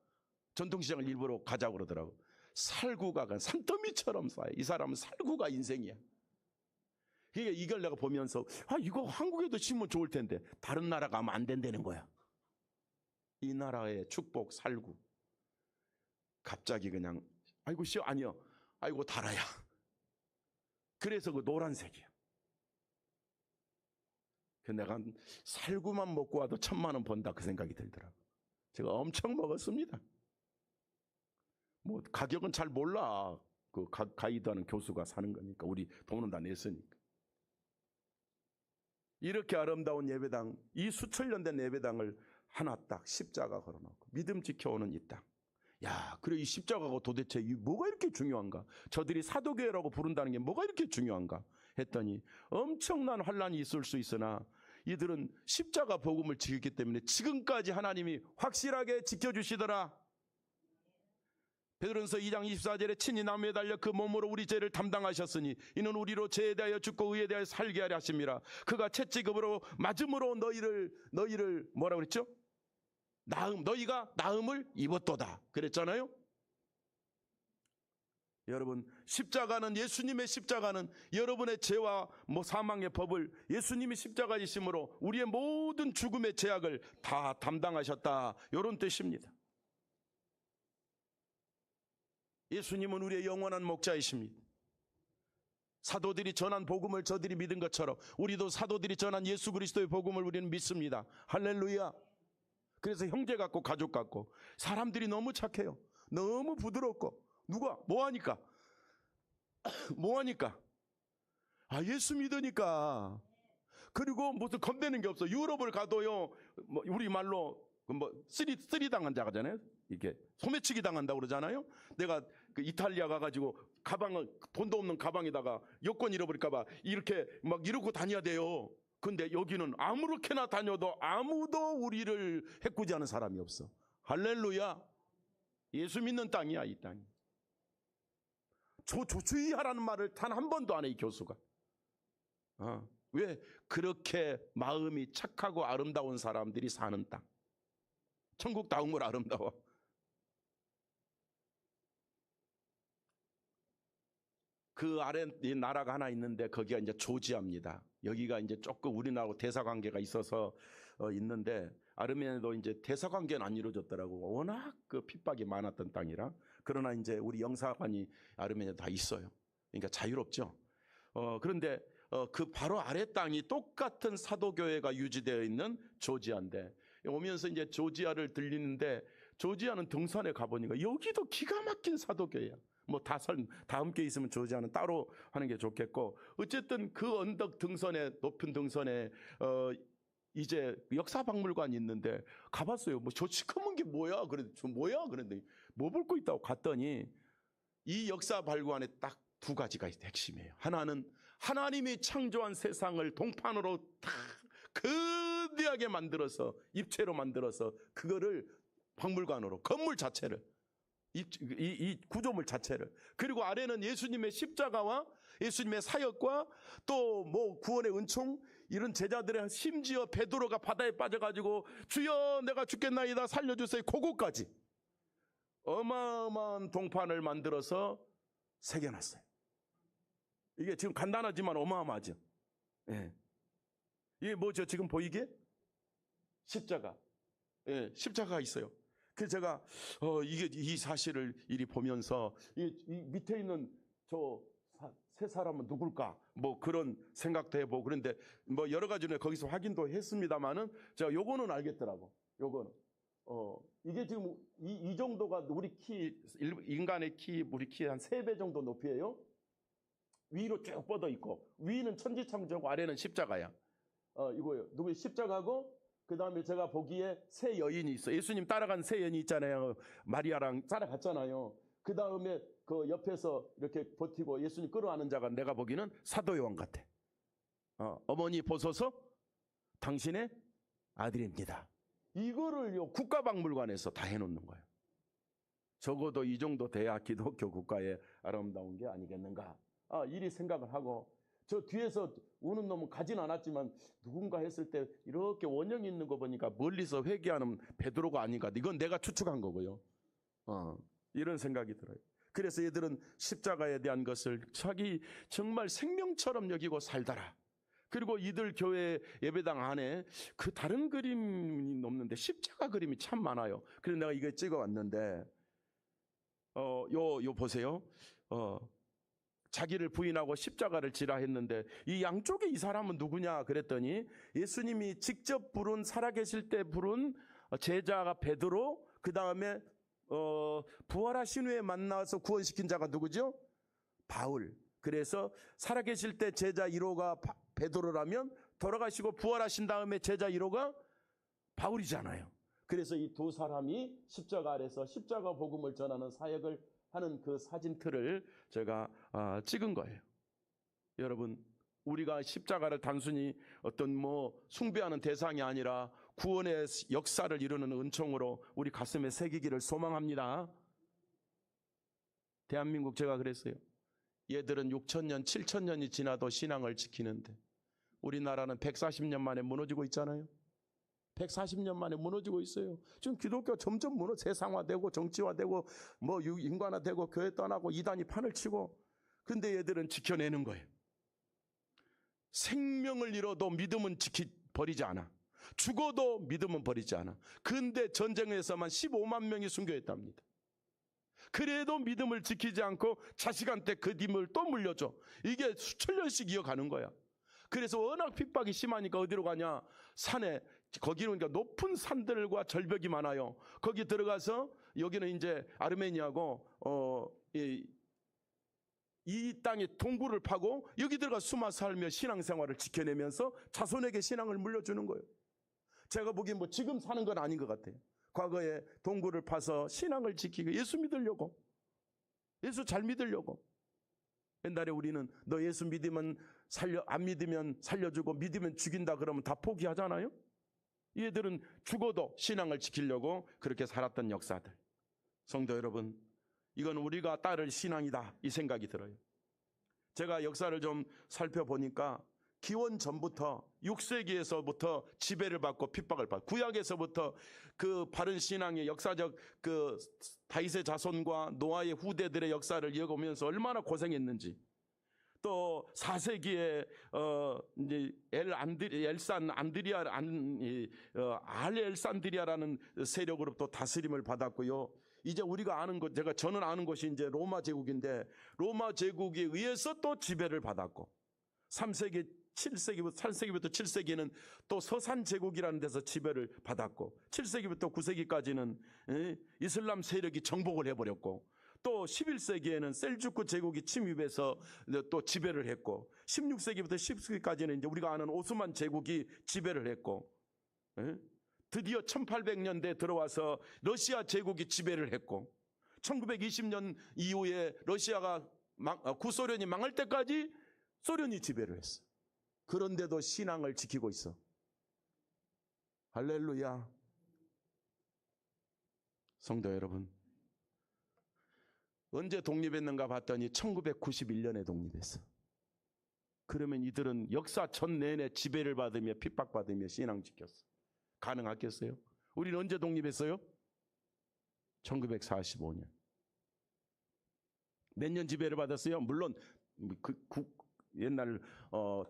전통시장을 일부러 가자고 그러더라고. 살구가 산더미처럼 쌓여. 이 사람은 살구가 인생이야. 그러니까 이걸 내가 보면서 이거 한국에도 심으면 좋을 텐데 다른 나라 가면 안 된다는 거야. 이 나라의 축복 살구. 갑자기 그냥 아이고 씨요 아니요. 아이고 달아야. 그래서 그 노란색이야. 내가 살구만 먹고 와도 1,000만 원 번다 그 생각이 들더라고. 제가 엄청 먹었습니다. 뭐 가격은 잘 몰라. 그 가이드하는 교수가 사는 거니까 우리 돈은 다 냈으니까. 이렇게 아름다운 예배당, 이 수천 년 된 예배당을 하나 딱 십자가 걸어놓고 믿음 지켜오는 이 땅. 야, 그래 이 십자가가 도대체 뭐가 이렇게 중요한가? 저들이 사도교회라고 부른다는 게 뭐가 이렇게 중요한가? 했더니 엄청난 환란이 있을 수 있으나 이들은 십자가 복음을 지켰기 때문에 지금까지 하나님이 확실하게 지켜주시더라. 베드로전서 2장 24절에 친히 나무에 달려 그 몸으로 우리 죄를 담당하셨으니 이는 우리로 죄에 대하여 죽고 의에 대하여 살게 하려 하심이라. 그가 채찍으로 맞음으로 너희를 뭐라 그랬죠? 너희가 나음을 입었도다 그랬잖아요. 여러분 십자가는 예수님의 십자가는 여러분의 죄와 사망의 법을 예수님이 십자가에 지심으로 우리의 모든 죽음의 죄악을 다 담당하셨다 이런 뜻입니다. 예수님은 우리의 영원한 목자이십니다. 사도들이 전한 복음을 저들이 믿은 것처럼 우리도 사도들이 전한 예수 그리스도의 복음을 우리는 믿습니다. 할렐루야. 그래서 형제 같고 가족 같고 사람들이 너무 착해요. 너무 부드럽고 누가 뭐하니까 예수 믿으니까. 그리고 무슨 겁내는 게 없어. 유럽을 가도요 우리 말로 쓰리 당한 자가잖아요. 이렇게 소매치기 당한다고 그러잖아요. 내가 그 이탈리아 가가지고 가방을 돈도 없는 가방에다가 여권 잃어버릴까봐 이렇게 막 이러고 다녀야 돼요. 근데 여기는 아무렇게나 다녀도 아무도 우리를 해코지하는 사람이 없어. 할렐루야. 예수 믿는 땅이야 이 땅이. 주의하라는 말을 단 한 번도 안 해 이 교수가. 왜? 그렇게 마음이 착하고 아름다운 사람들이 사는 땅. 천국 다음으로 아름다워. 그 아래 이 나라가 하나 있는데 거기가 이제 조지아입니다. 여기가 이제 조금 우리나라하고 대사 관계가 있어서 있는데 아르메니아도 이제 대사 관계는 안 이루어졌더라고. 워낙 그 핍박이 많았던 땅이라. 그러나 이제 우리 영사관이 아르메니아 다 있어요. 그러니까 자유롭죠. 그런데 그 바로 아래 땅이 똑같은 사도교회가 유지되어 있는 조지아인데, 오면서 이제 조지아를 들리는데, 조지아는 등산에 가보니까 여기도 기가 막힌 사도교회야. 뭐 다 함께 있으면 조지아는 따로 하는 게 좋겠고, 어쨌든 그 언덕 등선에, 높은 등선에 이제 역사박물관이 있는데 가봤어요. 뭐 저 시커먼 게 뭐야? 저 뭐야? 그랬더니 뭐 볼 거 있다고 갔더니, 이 역사박물관에 딱 두 가지가 핵심이에요. 하나는 하나님이 창조한 세상을 동판으로 다 거대하게 만들어서, 입체로 만들어서 그거를 박물관으로, 건물 자체를, 이 구조물 자체를, 그리고 아래는 예수님의 십자가와 예수님의 사역과 또 뭐 구원의 은총, 이런 제자들의, 심지어 베드로가 바다에 빠져가지고 주여 내가 죽겠나이다 살려주세요, 그거까지 어마어마한 동판을 만들어서 새겨놨어요. 이게 지금 간단하지만 어마어마하죠. 예. 이게 뭐죠? 지금 보이게? 십자가. 예, 십자가가 있어요. 그래서 제가 이 사실을 이리 보면서 이 밑에 있는 저 세 사람은 누굴까? 뭐 그런 생각도 해보고, 그런데 뭐 여러 가지는 거기서 확인도 했습니다만은 제가 요거는 알겠더라고. 요거는 이게 지금 이 정도가 우리 키, 인간의 키, 우리 키의 한 3배 정도 높이에요. 위로 쭉 뻗어 있고, 위는 천지창조고 아래는 십자가야. 이거요. 누구 십자가고, 그 다음에 제가 보기에 세 여인이 있어. 예수님 따라간 세 여인이 있잖아요. 마리아랑 따라갔잖아요. 그 다음에 그 옆에서 이렇게 버티고 예수님 끌어안는 자가 내가 보기에는 사도 요한 같아. 어머니 보소서 당신의 아들입니다. 이거를요 국가박물관에서 다 해놓는 거예요. 적어도 이 정도 돼야 기독교 국가의 아름다운 게 아니겠는가. 이리 생각을 하고, 저 뒤에서 우는 놈은 가진 않았지만 누군가 했을 때 이렇게 원형이 있는 거 보니까 멀리서 회개하는 베드로가 아닌가. 이건 내가 추측한 거고요. 이런 생각이 들어요. 그래서 얘들은 십자가에 대한 것을 자기 정말 생명처럼 여기고 살더라. 그리고 이들 교회 예배당 안에 그 다른 그림이 없는데 십자가 그림이 참 많아요. 그래서 내가 이거 찍어왔는데, 요 보세요. 자기를 부인하고 십자가를 지라 했는데, 이 양쪽에 이 사람은 누구냐 그랬더니, 예수님이 직접 부른, 살아계실 때 부른 제자가 베드로, 그 다음에 부활하신 후에 만나서 구원시킨 자가 누구죠? 바울. 그래서 살아계실 때 제자 1호가 베드로라면, 돌아가시고 부활하신 다음에 제자 1호가 바울이잖아요. 그래서 이 두 사람이 십자가 아래서 십자가 복음을 전하는 사역을 하는 그 사진틀을 제가 찍은 거예요. 여러분, 우리가 십자가를 단순히 어떤 뭐 숭배하는 대상이 아니라 구원의 역사를 이루는 은총으로 우리 가슴에 새기기를 소망합니다. 대한민국, 제가 그랬어요. 얘들은 6,000년, 7,000년이 지나도 신앙을 지키는데 우리나라는 140년 만에 무너지고 있잖아요. 140년 만에 무너지고 있어요. 지금 기독교가 점점 세상화되고 정치화되고 뭐 인간화되고 교회 떠나고 이단이 판을 치고, 근데 얘들은 지켜내는 거예요. 생명을 잃어도 믿음은 버리지 않아. 죽어도 믿음은 버리지 않아. 근데 전쟁에서만 15만 명이 순교했답니다. 그래도 믿음을 지키지 않고 자식한테 그 힘을 또 물려줘. 이게 수천 년씩 이어가는 거야. 그래서 워낙 핍박이 심하니까 어디로 가냐? 산에, 거기는 그러니까 높은 산들과 절벽이 많아요. 거기 들어가서, 여기는 이제 아르메니아고 이 땅에 동굴을 파고 여기 들어가 숨어 살며 신앙생활을 지켜내면서 자손에게 신앙을 물려주는 거예요. 제가 보기엔 뭐 지금 사는 건 아닌 것 같아요. 과거에 동굴을 파서 신앙을 지키고 예수 믿으려고, 예수 잘 믿으려고. 옛날에 우리는 너 예수 믿으면 안 믿으면 살려주고 믿으면 죽인다 그러면 다 포기하잖아요. 얘들은 죽어도 신앙을 지키려고 그렇게 살았던 역사들. 성도 여러분, 이건 우리가 따를 신앙이다, 이 생각이 들어요. 제가 역사를 좀 살펴보니까 기원 전부터 6세기에서부터 지배를 받고 핍박을 받고, 구약에서부터 그 바른 신앙의 역사적 그 다윗의 자손과 노아의 후대들의 역사를 이어가면서 얼마나 고생했는지, 또 4세기에 이제 알엘산드리아라는 세력으로부터 다스림을 받았고요. 이제 우리가 아는 것, 저는 아는 것이 이제 로마 제국인데, 로마 제국에 의해서 또 지배를 받았고, 3세기 7세기부터 8세기부터 7세기는 또 서산 제국이라는 데서 지배를 받았고 7세기부터 9세기까지는 이슬람 세력이 정복을 해버렸고 또 11세기에는 셀주크 제국이 침입해서 또 지배를 했고 16세기부터 10세기까지는 이제 우리가 아는 오스만 제국이 지배를 했고 드디어 1800년대에 들어와서 러시아 제국이 지배를 했고 1920년 이후에 러시아가 구소련이 망할 때까지 소련이 지배를 했어. 그런데도 신앙을 지키고 있어. 할렐루야. 성도 여러분, 언제 독립했는가 봤더니 1991년에 독립했어. 그러면 이들은 역사 전 내내 지배를 받으며 핍박받으며 신앙 지켰어. 가능하겠어요? 우리는 언제 독립했어요? 1945년. 몇 년 지배를 받았어요? 물론 옛날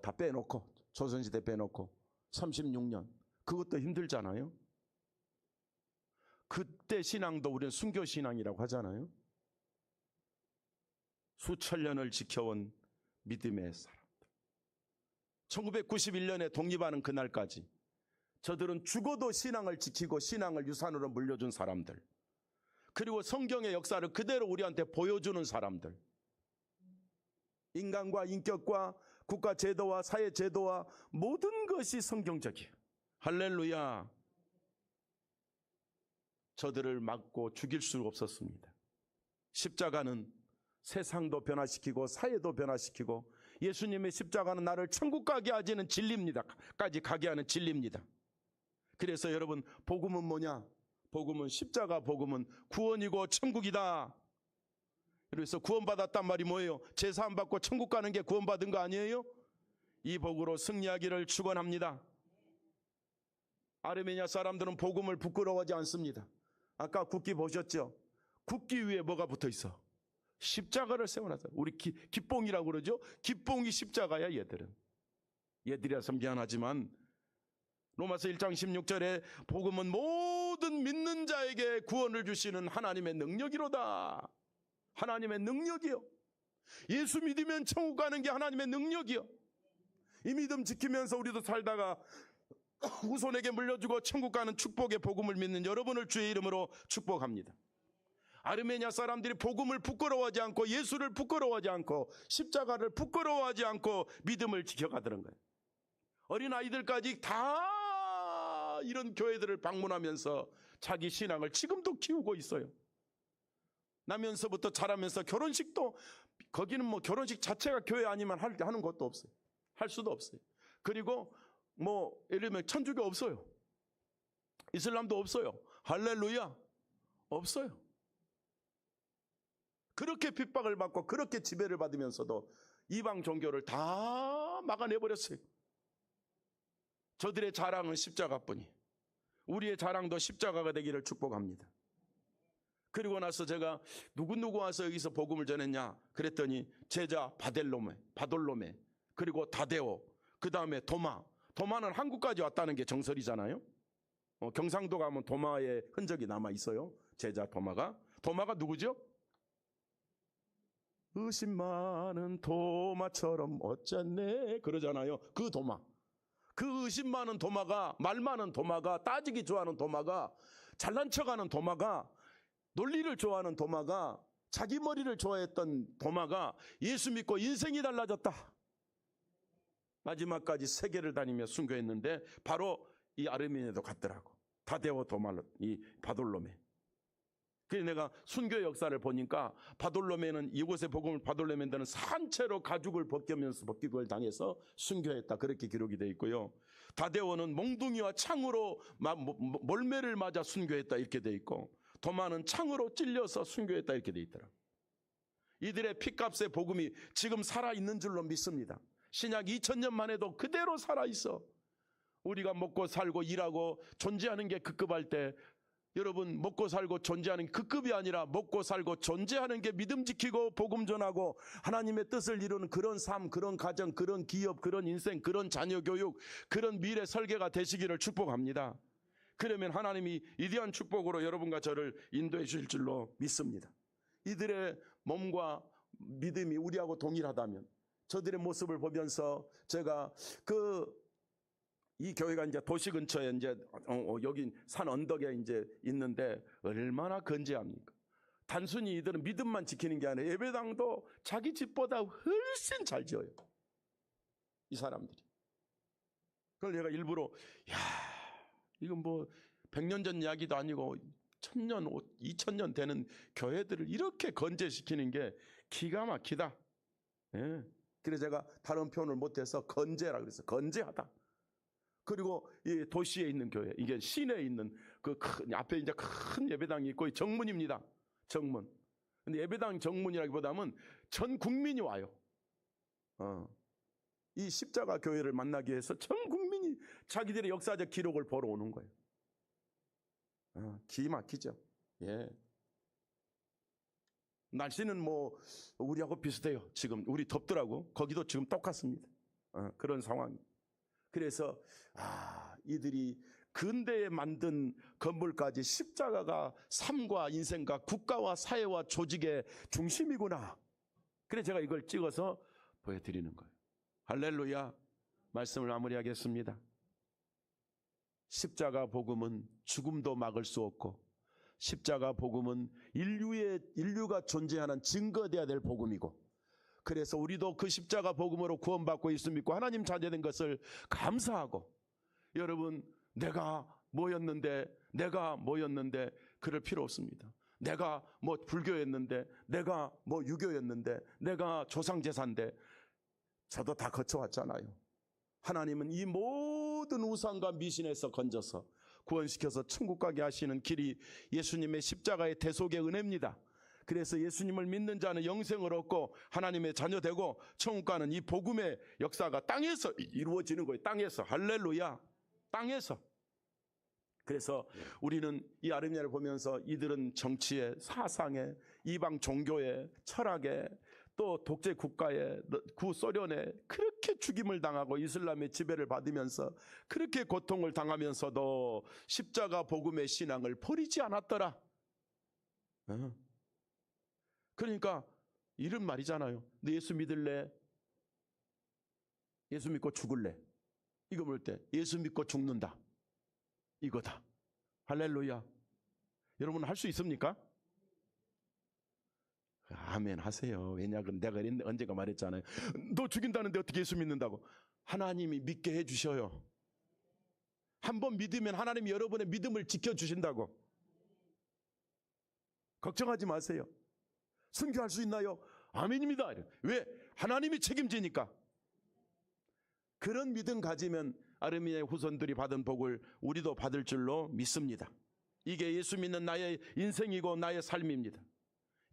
다 빼놓고 조선시대 빼놓고 36년. 그것도 힘들잖아요. 그때 신앙도 우리는 순교신앙이라고 하잖아요. 수천 년을 지켜온 믿음의 사람들. 1991년에 독립하는 그날까지 저들은 죽어도 신앙을 지키고 신앙을 유산으로 물려준 사람들. 그리고 성경의 역사를 그대로 우리한테 보여주는 사람들. 인간과 인격과 국가 제도와 사회 제도와 모든 것이 성경적이에요. 할렐루야. 저들을 막고 죽일 수 없었습니다. 십자가는 세상도 변화시키고 사회도 변화시키고 예수님의 십자가는 나를 천국 가게 하지는 진리입니다. 까지 가게 하는 진리입니다. 그래서 여러분, 복음은 뭐냐? 복음은 십자가 복음은 구원이고 천국이다. 그래서 구원받았단 말이 뭐예요? 제사함 받고 천국 가는 게 구원받은 거 아니에요? 이 복으로 승리하기를 축원합니다. 아르메니아 사람들은 복음을 부끄러워하지 않습니다. 아까 국기 보셨죠? 국기 위에 뭐가 붙어 있어? 십자가를 세워놨어요. 우리 기뽕이라고 그러죠? 기뽕이 십자가야. 얘들이라서 미안하지만 로마서 1장 16절에 복음은 모든 믿는 자에게 구원을 주시는 하나님의 능력이로다. 하나님의 능력이요. 예수 믿으면 천국 가는 게 하나님의 능력이요. 이 믿음 지키면서 우리도 살다가 후손에게 물려주고 천국 가는 축복의 복음을 믿는 여러분을 주의 이름으로 축복합니다. 아르메니아 사람들이 복음을 부끄러워하지 않고 예수를 부끄러워하지 않고 십자가를 부끄러워하지 않고 믿음을 지켜가더란 거예요. 어린아이들까지 다 이런 교회들을 방문하면서 자기 신앙을 지금도 키우고 있어요. 나면서부터 자라면서 결혼식도, 거기는 뭐 결혼식 자체가 교회 아니면 하는 것도 없어요. 할 수도 없어요. 그리고 예를 들면 천주교 없어요. 이슬람도 없어요. 할렐루야. 없어요. 그렇게 핍박을 받고 그렇게 지배를 받으면서도 이방 종교를 다 막아내버렸어요. 저들의 자랑은 십자가뿐이. 우리의 자랑도 십자가가 되기를 축복합니다. 그리고 나서 제가 누구 와서 여기서 복음을 전했냐 그랬더니 제자 바돌로메, 그리고 다데오, 그 다음에 도마는 한국까지 왔다는 게 정설이잖아요. 경상도 가면 도마의 흔적이 남아 있어요. 제자 도마가 누구죠? 의심 많은 도마처럼 어쩌네 그러잖아요. 그 도마, 그 의심 많은 도마가, 말 많은 도마가, 따지기 좋아하는 도마가, 잘난 척하는 도마가, 논리를 좋아하는 도마가, 자기 머리를 좋아했던 도마가 예수 믿고 인생이 달라졌다. 마지막까지 세계를 다니며 순교했는데 바로 이 아르메니아도 갔더라고. 다데오 이 바돌로메. 그래서 내가 순교 역사를 보니까 바돌로메는, 이곳의 복음을 바돌로메는 산채로 가죽을 벗기면서 벗기고를 당해서 순교했다. 그렇게 기록이 되어 있고요. 다데오는 몽둥이와 창으로 몰매를 맞아 순교했다. 이렇게 되어 있고, 도마는 창으로 찔려서 순교했다. 이렇게 되어 있더라. 이들의 피값의 복음이 지금 살아있는 줄로 믿습니다. 신약 2000년만 해도 그대로 살아있어. 우리가 먹고 살고 일하고 존재하는 게 급급할 때, 여러분, 먹고 살고 존재하는 게 급급이 아니라 먹고 살고 존재하는 게 믿음 지키고 복음 전하고 하나님의 뜻을 이루는 그런 삶, 그런 가정, 그런 기업, 그런 인생, 그런 자녀 교육, 그런 미래 설계가 되시기를 축복합니다. 그러면 하나님이 위대한 축복으로 여러분과 저를 인도해 주실 줄로 믿습니다. 이들의 몸과 믿음이 우리하고 동일하다면 저들의 모습을 보면서 제가 이 교회가 이제 도시 근처에 이제 여기 산 언덕에 이제 있는데 얼마나 건재합니까? 단순히 이들은 믿음만 지키는 게 아니라 예배당도 자기 집보다 훨씬 잘 지어요. 이 사람들이. 그걸 내가 일부러 이건 뭐 100년 전 이야기도 아니고 1000년, 2000년 되는 교회들을 이렇게 건재시키는 게 기가 막히다. 예. 그래서 제가 다른 표현을 못해서 건재라 그랬어요. 건재하다. 그리고 이 도시에 있는 교회, 이게 시내에 있는 그 앞에 이제 큰 예배당이 있고 정문입니다. 정문. 근데 예배당 정문이라기보다는 전 국민이 와요. 이 십자가 교회를 만나기 위해서 전 국민이 자기들의 역사적 기록을 보러 오는 거예요. 기 막히죠. 예. 날씨는 뭐 우리하고 비슷해요. 지금 우리 덥더라고. 거기도 지금 똑같습니다. 그런 상황. 그래서 이들이 근대에 만든 건물까지 십자가가 삶과 인생과 국가와 사회와 조직의 중심이구나. 그래서 제가 이걸 찍어서 보여드리는 거예요. 할렐루야. 말씀을 마무리하겠습니다. 십자가 복음은 죽음도 막을 수 없고, 십자가 복음은 인류가 존재하는 증거되어야 될 복음이고, 그래서 우리도 그 십자가 복음으로 구원받고 있음 믿고 하나님 자녀된 것을 감사하고, 여러분 내가 뭐였는데 그럴 필요 없습니다. 내가 뭐 불교였는데, 내가 뭐 유교였는데, 내가 조상제사인데, 저도 다 거쳐왔잖아요. 하나님은 이 모든 우상과 미신에서 건져서 구원시켜서 천국 가게 하시는 길이 예수님의 십자가의 대속의 은혜입니다. 그래서 예수님을 믿는 자는 영생을 얻고 하나님의 자녀 되고 천국 가는 이 복음의 역사가 땅에서 이루어지는 거예요. 땅에서. 할렐루야. 땅에서. 그래서 우리는 이 아르미니아를 보면서 이들은 정치에, 사상에, 이방 종교에, 철학에, 또 독재 국가에, 구소련에 그렇게 죽임을 당하고 이슬람의 지배를 받으면서 그렇게 고통을 당하면서도 십자가 복음의 신앙을 버리지 않았더라. 그러니까 이런 말이잖아요. 너 예수 믿을래? 예수 믿고 죽을래? 이거 볼 때 예수 믿고 죽는다. 이거다. 할렐루야. 여러분 할 수 있습니까? 아멘 하세요. 왜냐하면 내가 언젠가 말했잖아요. 너 죽인다는데 어떻게 예수 믿는다고? 하나님이 믿게 해주셔요. 한번 믿으면 하나님이 여러분의 믿음을 지켜주신다고. 걱정하지 마세요. 순교할 수 있나요? 아멘입니다. 왜? 하나님이 책임지니까. 그런 믿음 가지면 아르미니아의 후손들이 받은 복을 우리도 받을 줄로 믿습니다. 이게 예수 믿는 나의 인생이고 나의 삶입니다.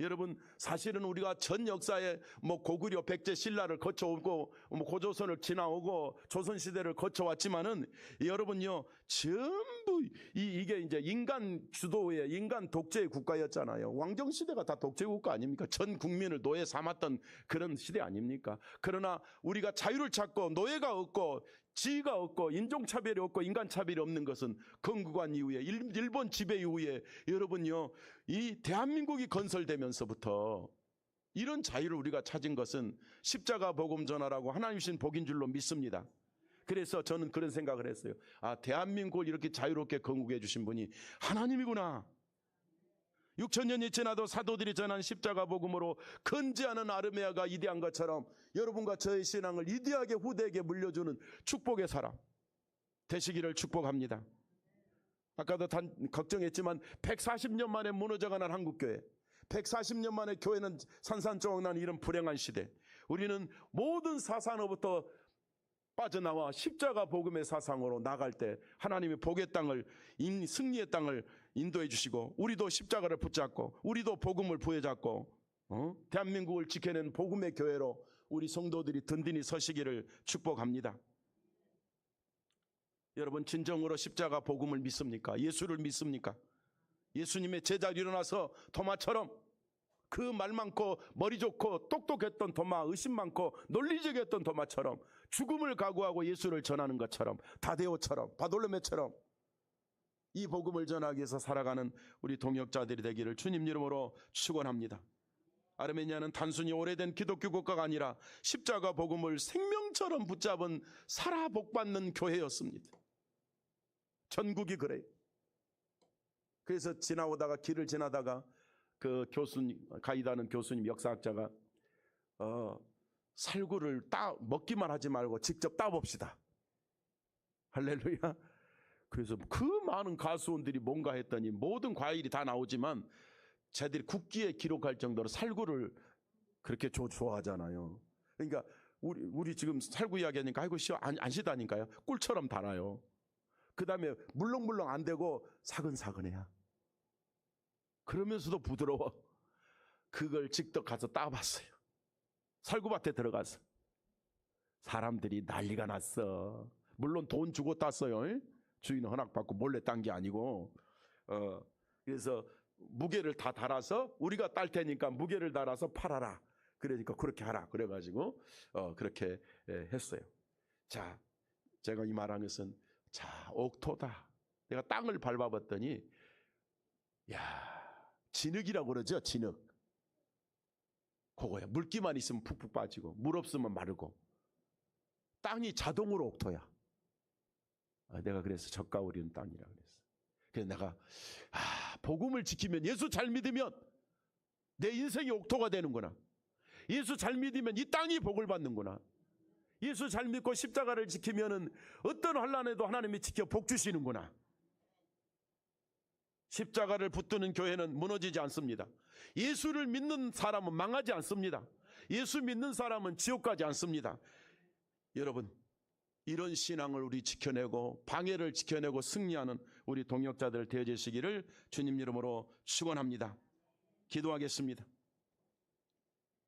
여러분 사실은 우리가 전 역사에 뭐 고구려, 백제, 신라를 거쳐오고 뭐 고조선을 지나오고 조선시대를 거쳐왔지만은 여러분요 전부 이게 이제 인간 주도의 인간 독재의 국가였잖아요. 왕정시대가 다 독재 국가 아닙니까? 전 국민을 노예 삼았던 그런 시대 아닙니까? 그러나 우리가 자유를 찾고 노예가 없고 지위가 없고 인종차별이 없고 인간차별이 없는 것은 건국한 이후에 일본 지배 이후에 여러분요 이 대한민국이 건설되면서부터 이런 자유를 우리가 찾은 것은 십자가 복음 전하라고 하나님 주신 복인 줄로 믿습니다. 그래서 저는 그런 생각을 했어요. 대한민국을 이렇게 자유롭게 건국해 주신 분이 하나님이구나. 6000년이 지나도 사도들이 전한 십자가 복음으로 건재하는 아르메아가 이대한 것처럼 여러분과 저의 신앙을 이대하게 후대에게 물려주는 축복의 사람 되시기를 축복합니다. 아까도 걱정했지만 140년 만에 무너져가는 한국교회, 140년 만에 교회는 산산조각 나는 이런 불행한 시대, 우리는 모든 사상으로부터 빠져나와 십자가 복음의 사상으로 나갈 때 하나님이 복의 땅을, 승리의 땅을 인도해 주시고 우리도 십자가를 붙잡고 우리도 복음을 부여잡고 대한민국을 지켜낸 복음의 교회로 우리 성도들이 든든히 서시기를 축복합니다. 여러분 진정으로 십자가 복음을 믿습니까? 예수를 믿습니까? 예수님의 제자로 일어나서 도마처럼 그 말 많고 머리 좋고 똑똑했던 도마, 의심 많고 논리적이었던 도마처럼 죽음을 각오하고 예수를 전하는 것처럼, 다데오처럼, 바돌로메처럼 이 복음을 전하기 위해서 살아가는 우리 동역자들이 되기를 주님 이름으로 축원합니다. 아르메니아는 단순히 오래된 기독교 국가가 아니라 십자가 복음을 생명처럼 붙잡은 살아 복받는 교회였습니다. 전국이 그래요. 그래서 길을 지나다가 그 교수님, 가이다는 교수님, 역사학자가 살구를 먹기만 하지 말고 직접 따봅시다. 할렐루야. 그래서 그 많은 가수원들이 뭔가 했더니 모든 과일이 다 나오지만 쟤들이 국기에 기록할 정도로 살구를 그렇게 좋아하잖아요. 그러니까 우리 지금 살구 이야기하니까 아이고 안 시다니까요. 꿀처럼 달아요. 그 다음에 물렁물렁 안 되고 사근사근해야. 그러면서도 부드러워. 그걸 직접 가서 따봤어요. 살구밭에 들어가서. 사람들이 난리가 났어. 물론 돈 주고 땄어요. 주인 허락받고 몰래 딴 게 아니고. 그래서 무게를 다 달아서 우리가 딸 테니까 무게를 달아서 팔아라. 그러니까 그렇게 하라. 그래가지고 그렇게 했어요. 자, 제가 이 말한 것은 옥토다. 내가 땅을 밟아봤더니 진흙이라고 그러죠. 진흙. 그거야. 물기만 있으면 푹푹 빠지고 물 없으면 마르고 땅이 자동으로 옥토야. 내가 그래서 젖가 우리는 땅이라 그랬어. 그래서 내가 복음을 지키면, 예수 잘 믿으면 내 인생이 옥토가 되는구나. 예수 잘 믿으면 이 땅이 복을 받는구나. 예수 잘 믿고 십자가를 지키면은 어떤 환난에도 하나님이 지켜 복 주시는구나. 십자가를 붙드는 교회는 무너지지 않습니다. 예수를 믿는 사람은 망하지 않습니다. 예수 믿는 사람은 지옥 가지 않습니다. 여러분, 이런 신앙을 우리 지켜내고 방해를 지켜내고 승리하는 우리 동역자들 되어지시기를 주님 이름으로 축원합니다. 기도하겠습니다.